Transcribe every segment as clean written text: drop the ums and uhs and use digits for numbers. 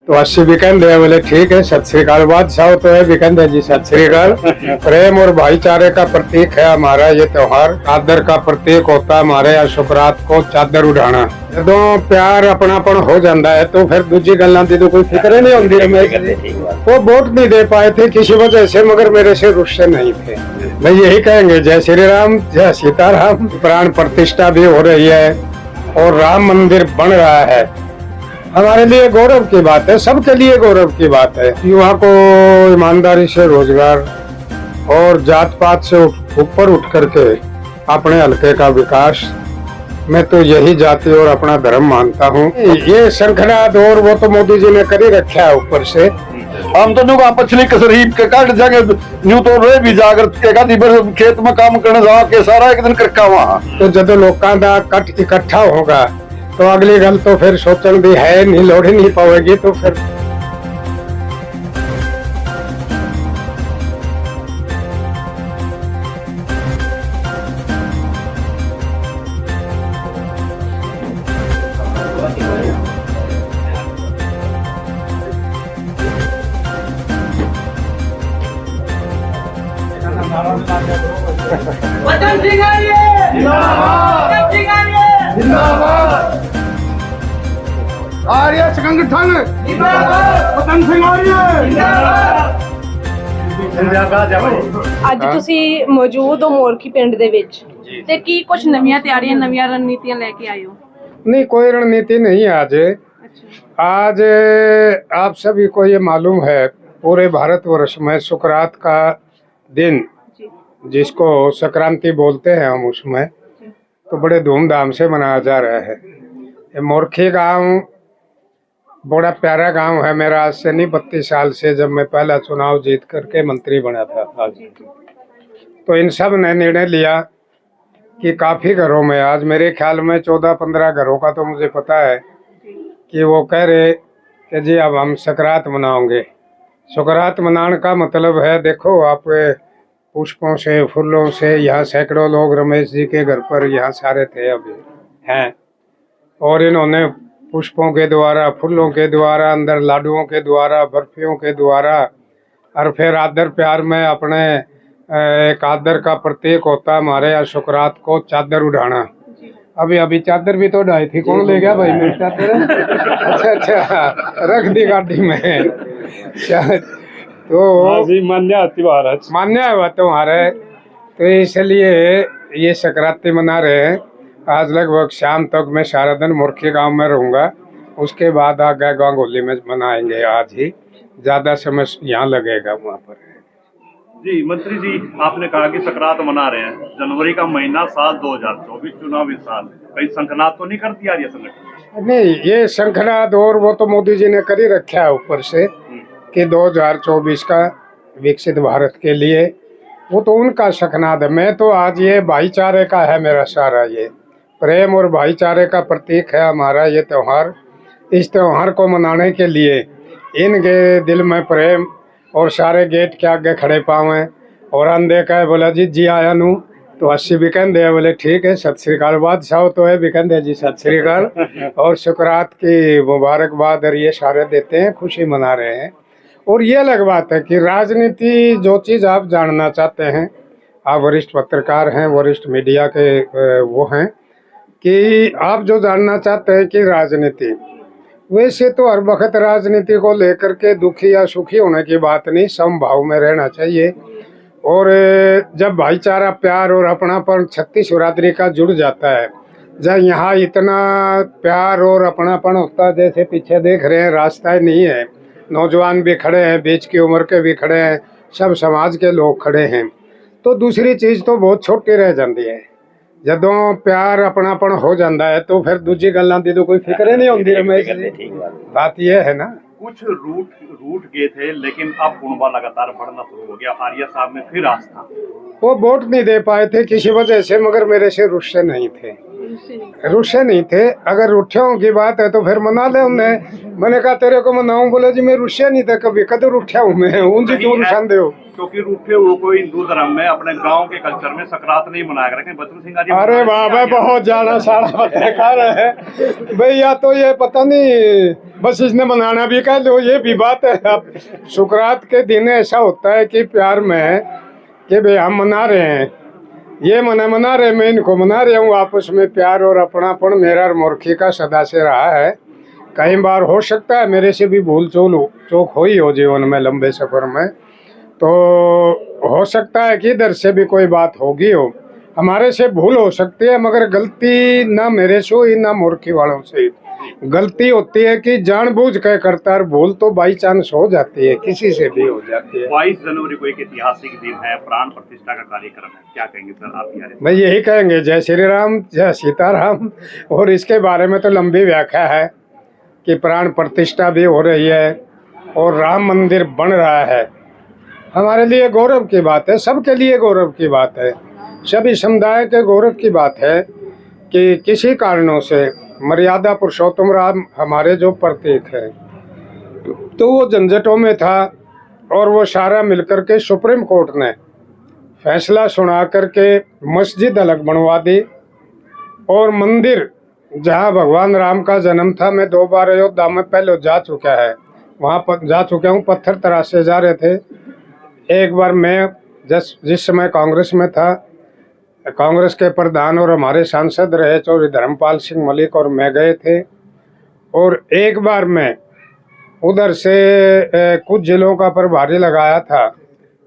तो 80 भी कहते बोले ठीक है, सत श्री अकाल। बादशाह तो है भी कहते जी सत श्री अकाल। प्रेम और भाईचारे का प्रतीक है हमारा ये त्योहार। आदर का प्रतीक होता है हमारे यहाँ शुक्रात को चादर उड़ाना। जो प्यार अपनापन हो जाता है तो फिर दूसरी गल्ला की तो कोई फिक्र नहीं होती। रमेश वो वोट नहीं दे पाए थे किसी वजह से, मगर मेरे से रुस्से नहीं थे। भाई यही कहेंगे जय श्री राम, जय सीताराम। प्राण प्रतिष्ठा भी हो रही है और राम मंदिर बन रहा है। हमारे लिए गौरव की बात है, सबके लिए गौरव की बात है। युवा को ईमानदारी से रोजगार और जात पात से ऊपर उठ करके अपने हल्के का विकास, मैं तो यही जाति और अपना धर्म मानता हूँ। ये शृंखला दौर वो तो मोदी जी ने कर ही रखा है ऊपर से। हम तो नुका पछली कसरी के काट जागे न्यू तो रे भी जागर के गादी पर खेत में काम करने जा के सारा एक दिन करका वहां। तो जब लोकां दा कट इकट्ठा होगा तो अगली गल तो फिर सोचन भी है नहीं, लोड़ ही नहीं पाएगी। तो फिर वतन सिंगारिए जिंदाबाद, वतन सिंगारिए जिंदाबाद, आर्य संगठन जिंदाबाद, वतन सिंगारिए जिंदाबाद। ਅੱਜ ਤੁਸੀਂ ਮੌਜੂਦ ਹੋ ਮੋਰਕੀ ਪਿੰਡ ਦੇ ਵਿੱਚ ਤੇ ਕੀ ਕੁਝ ਨਵੀਆਂ ਤਿਆਰੀਆਂ ਨਵੀਆਂ ਰਣਨੀਤੀਆਂ ਲੈ ਕੇ ਆਏ ਹੋ? नहीं, कोई रणनीति नहीं आज। आज आप सभी को ये मालूम है पूरे भारतवर्ष में शुक्रात का दिन, जिसको संक्रांति बोलते हैं हम, उसमें तो बड़े धूमधाम से मनाया जा रहा है। ये मोरखी गांव बड़ा प्यारा गांव है मेरा। आज से नहीं 32 साल से, जब मैं पहला चुनाव जीत करके मंत्री बना था आज, तो इन सब ने निर्णय लिया कि काफ़ी घरों में, आज मेरे ख्याल में 14-15 घरों का तो मुझे पता है, कि वो कह रहे कि जी अब हम सकरात मनाओगे। सकरात मनाने का मतलब है, देखो आप पुष्पों से फूलों से, यहाँ सैकड़ों लोग रमेश जी के घर पर यहाँ सारे थे अभी हैं, और इन्होंने पुष्पों के द्वारा, फूलों के द्वारा, अंदर लाडुओं के द्वारा, बर्फियों के द्वारा, और फिर आदर प्यार में अपने एक आदर का प्रतीक होता है हमारे यहाँ शुक्रात को चादर उड़ाना। अभी चादर भी तो उड़ाई थी, कौन ले गया भाई मेरी चादर? अच्छा, रख दी गाड़ी में। तो मान्य हुआ तुम्हारे, तो इसलिए ये संक्रांति मना रहे हैं। आज लगभग शाम तक मैं सारा दिन मुर्खी गांव में रहूंगा, उसके बाद आगे गांगोली में मनाएंगे। आज ही ज्यादा समय यहाँ लगेगा वहाँ पर। जी मंत्री जी, आपने कहा कि संक्रांत मना रहे हैं, जनवरी का महीना, साल 2024, चुनावी साल, कहीं संक्रांत तो नहीं कर दिया ये संगठन? नहीं, ये शृंखला दौर वो तो मोदी जी ने कर ही रखा है ऊपर से, कि 2024 का विकसित भारत के लिए, वो तो उनका शखनाद है। मैं तो आज ये भाईचारे का है मेरा सारा, ये प्रेम और भाईचारे का प्रतीक है हमारा ये त्योहार। इस त्योहार को मनाने के लिए इनके दिल में प्रेम, और सारे गेट के आगे खड़े पावे और अंधे कहे बोला जी आया नू, तो 80 भी कहते बोले ठीक है, सत श्री अकाल। बादशाह तो है भी कहते जी सत श्री अकाल, और शुक्रात की मुबारकबाद और ये सारे देते हैं, खुशी मना रहे हैं। और ये अलग बात है कि राजनीति, जो चीज़ आप जानना चाहते हैं, आप वरिष्ठ पत्रकार हैं, वरिष्ठ मीडिया के वो हैं, कि आप जो जानना चाहते हैं कि राजनीति, वैसे तो हर वक्त राजनीति को लेकर के दुखी या सुखी होने की बात नहीं, समभाव में रहना चाहिए। और जब भाईचारा, प्यार और अपनापन 36 बिरादरी का जुड़ जाता है, जब यहाँ इतना प्यार और अपनापन होता है, जैसे पीछे देख रहे हैं रास्ता ही नहीं है, नौजवान भी खड़े हैं, बीच की उम्र के भी खड़े हैं, सब समाज के लोग खड़े हैं, तो दूसरी चीज़ तो बहुत छोटी रह जाती है। जदों प्यार अपनापन हो जाता है तो फिर दूसरी गल्लां दी तो कोई फिक्र नहीं होती। रमेश जी, बात यह है ना, कुछ रूट गए थे, लेकिन अब गुणवा लगातार बढ़ना शुरू हो गया। आर्य साहब में फिर आस्था, वो वोट नहीं दे पाए थे किसी वजह से, मगर मेरे से रुस्से नहीं थे। रुसे नहीं थे। अगर रुठियों की बात है तो फिर मना ले उन्हें। मैंने कहा तेरे को मनाऊं, बोले जी मैं रुसिया नहीं था कभी, कदर रुठिया हूँ मैं। उनसे क्यों रुसान दे हो? क्योंकि रूठे हुए को हिंदू धर्म में अपने गांव के कल्चर में सकरात नहीं मनाया कर रखे बचन सिंह जी। अरे बाबा बहुत ज्यादा सारा पत्रकार है भाई, या तो ये पता नहीं बस इसने मनाना भी कह लो, ये भी बात है। अब सुकरात के दिन ऐसा होता है कि प्यार में कि भाई हम मना रहे हैं, ये मना रहे, मैं इनको मना रहा हूँ। आपस में प्यार और अपनापन मेरा और मुर्खी का सदा से रहा है। कई बार हो सकता है मेरे से भी भूल चूक हुई हो जीवन में, लंबे सफर में, तो हो सकता है कि इधर से भी कोई बात होगी हो, हमारे से भूल हो सकती है, मगर गलती ना मेरे से हुई ना मुर्खी वालों से। गलती होती है कि जानबूझ के करता है, भूल तो बाई चांस हो जाती है, किसी से भी हो जाती है। 22 जनवरी को एक ऐतिहासिक दिन है, प्राण प्रतिष्ठा का कार्यक्रम है, क्या कहेंगे सर आप? भाई यही कहेंगे, जय श्री राम, जय सीताराम। और इसके बारे में तो लंबी व्याख्या है कि प्राण प्रतिष्ठा भी हो रही है और राम मंदिर बन रहा है। हमारे लिए गौरव की बात है, सबके लिए गौरव की बात है, सभी समुदाय के गौरव की बात है कि किसी कारणों से मर्यादा पुरुषोत्तम राम हमारे जो प्रतीक है तो वो झंझटों में था, और वो सारा मिलकर के सुप्रीम कोर्ट ने फैसला सुना करके मस्जिद अलग बनवा दी। और मंदिर जहाँ भगवान राम का जन्म था, मैं 2 बार अयोध्या में पहले जा चुका है, वहाँ पर जा चुका हूँ। पत्थर तराशे जा रहे थे। एक बार मैं जिस समय कांग्रेस में था, कांग्रेस के प्रधान और हमारे सांसद रहे चौधरी धर्मपाल सिंह मलिक और मैं गए थे। और एक बार मैं उधर से कुछ जिलों का प्रभारी लगाया था,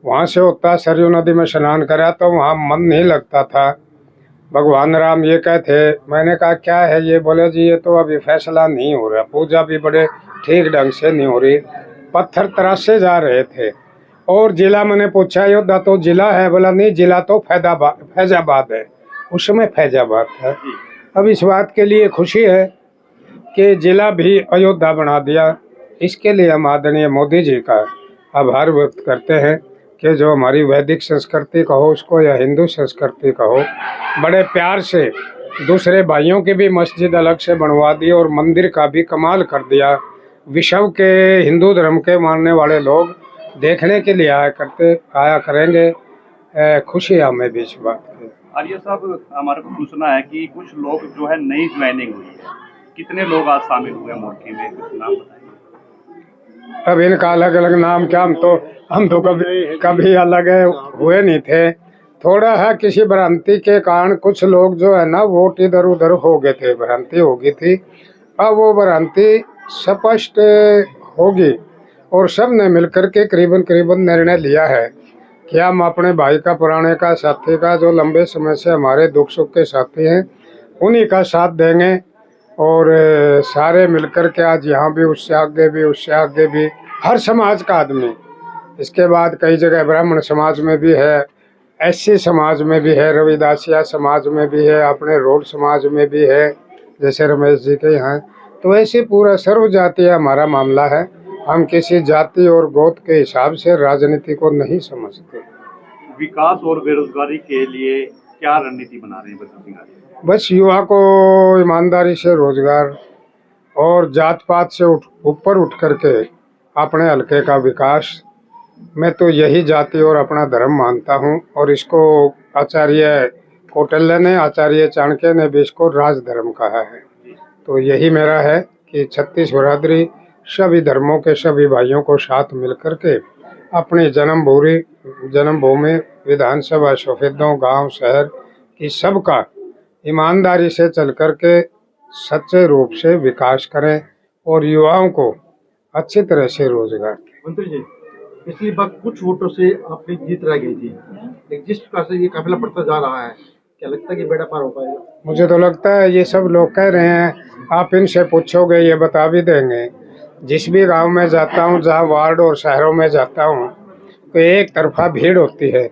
वहाँ से होता सरयू नदी में स्नान करा तो वहाँ मन नहीं लगता था। भगवान राम ये कहते, मैंने कहा क्या है ये? बोले जी ये तो अभी फैसला नहीं हो रहा, पूजा भी बड़े ठीक ढंग से नहीं हो रही। पत्थर तराशे जा रहे थे। और जिला मैंने पूछा अयोध्या तो जिला है? बोला नहीं, जिला तो फैजाबाद है, उस समय फैजाबाद था। अब इस बात के लिए खुशी है कि जिला भी अयोध्या बना दिया। इसके लिए हम आदरणीय मोदी जी का आभार व्यक्त करते हैं कि जो हमारी वैदिक संस्कृति कहो उसको या हिंदू संस्कृति कहो, बड़े प्यार से दूसरे भाइयों की भी मस्जिद अलग से बनवा दी और मंदिर का भी कमाल कर दिया। विश्व के हिंदू धर्म के मानने वाले लोग देखने के लिए आया करेंगे। खुशी हमें भी इस बात की। आर्य साहब, हमारे को सूचना है कि कुछ लोग जो है नई ज्वाइनिंग हुई है, कितने लोग आज शामिल हुए मोर्चे में, कुछ नाम बताइए। अब इनका अलग अलग नाम क्या, हम तो कभी अलग हुए नहीं थे। थोड़ा है किसी भ्रांति के कारण कुछ लोग जो है ना वोट इधर उधर हो गए थे, भ्रांति हो गई थी। अब वो भ्रांति स्पष्ट होगी और सब ने मिलकर के करीबन निर्णय लिया है कि हम अपने भाई का, पुराने का, साथी का, जो लंबे समय से हमारे दुख सुख के साथी हैं, उन्हीं का साथ देंगे। और सारे मिलकर के आज यहाँ भी, उससे आगे भी हर समाज का आदमी, इसके बाद कई जगह ब्राह्मण समाज में भी है, एससी समाज में भी है, रविदासिया समाज में भी है, अपने रोड समाज में भी है, जैसे रमेश जी के यहाँ। तो ऐसे पूरा सर्व जातीय हमारा मामला है। हम किसी जाति और गोत के हिसाब से राजनीति को नहीं समझते। विकास और बेरोजगारी के लिए क्या रणनीति बना रहे हैं बच्चन सिंह जी? बस युवा को ईमानदारी से रोजगार और जात पात से ऊपर उठ करके अपने हल्के का विकास, मैं तो यही जाति और अपना धर्म मानता हूँ। और इसको आचार्य कौटिल्य ने, आचार्य चाणक्य ने भी इसको राजधर्म कहा है। तो यही मेरा है कि छत्तीस बरादरी सभी धर्मों के सभी भाइयों को साथ मिलकर के अपनी जन्मभूमि, विधानसभा, सफेदों, गांव, शहर की सबका ईमानदारी से चल कर के सच्चे रूप से विकास करें और युवाओं को अच्छी तरह से रोजगार दें। मंत्री जी, पिछली बार कुछ वोटों से आपकी जीत रह गई थी, लेकिन जिस प्रकार से ये काफिला बढ़ता जा रहा है, क्या लगता है कि बेड़ा पार हो पाएगा? मुझे तो लगता है ये सब लोग कह रहे हैं, आप इनसे पूछोगे ये बता भी देंगे। जिस भी गांव में जाता हूं, जहां वार्ड और शहरों में जाता हूं, तो एक तरफा भीड़ होती है।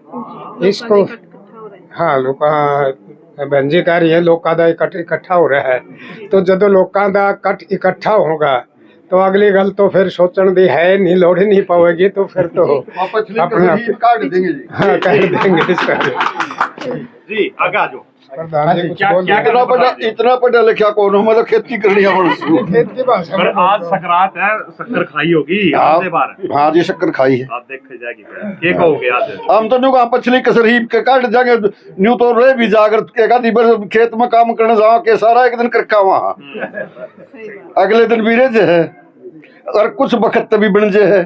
इसको हाँ लोग बंजी कर रही है, लोग का इकट्ठा हो रहा है। तो जब लोग का इकट्ठा होगा तो अगली गल तो फिर सोचने दी है नहीं, लोड़ ही नहीं पाएगी, तो फिर तो अपने आप काट देंगे जी। हाँ काट देंगे जी। आगे आ जाओ। प्रधान जी कुछ क्या- बोल क्या रहे हैं? इतना पढ़ा लिखा कौन हो, मतलब खेती करनी है मनुष्य। खेत की भाषा पर में आज सकरात है, शक्कर खाई होगी आज से बार हाँ जी, शक्कर खाई है। आप देखे जाएगी क्या कहोगे आज? हम तो न्यू कहा पछली कसर ही के काट जाएंगे, न्यू तो रहे भी जागृत के का दिबर खेत में काम करने जाओ के सारा एक दिन करका वहां, अगले दिन भी जे है और कुछ वक्त भी बन जे है।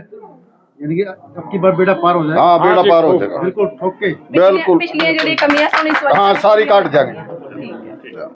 यानी कि अब की बार बेड़ा पार हो जाए। हाँ, बेड़ा पार हो जाएगा बिल्कुल ठोक के। बिल्कुल। पिछली ਜਿਹੜੀ ਕਮੀਆਂ ਸਨ ਇਸ ਵਾਰ हाँ, सारी काट जाएंगे।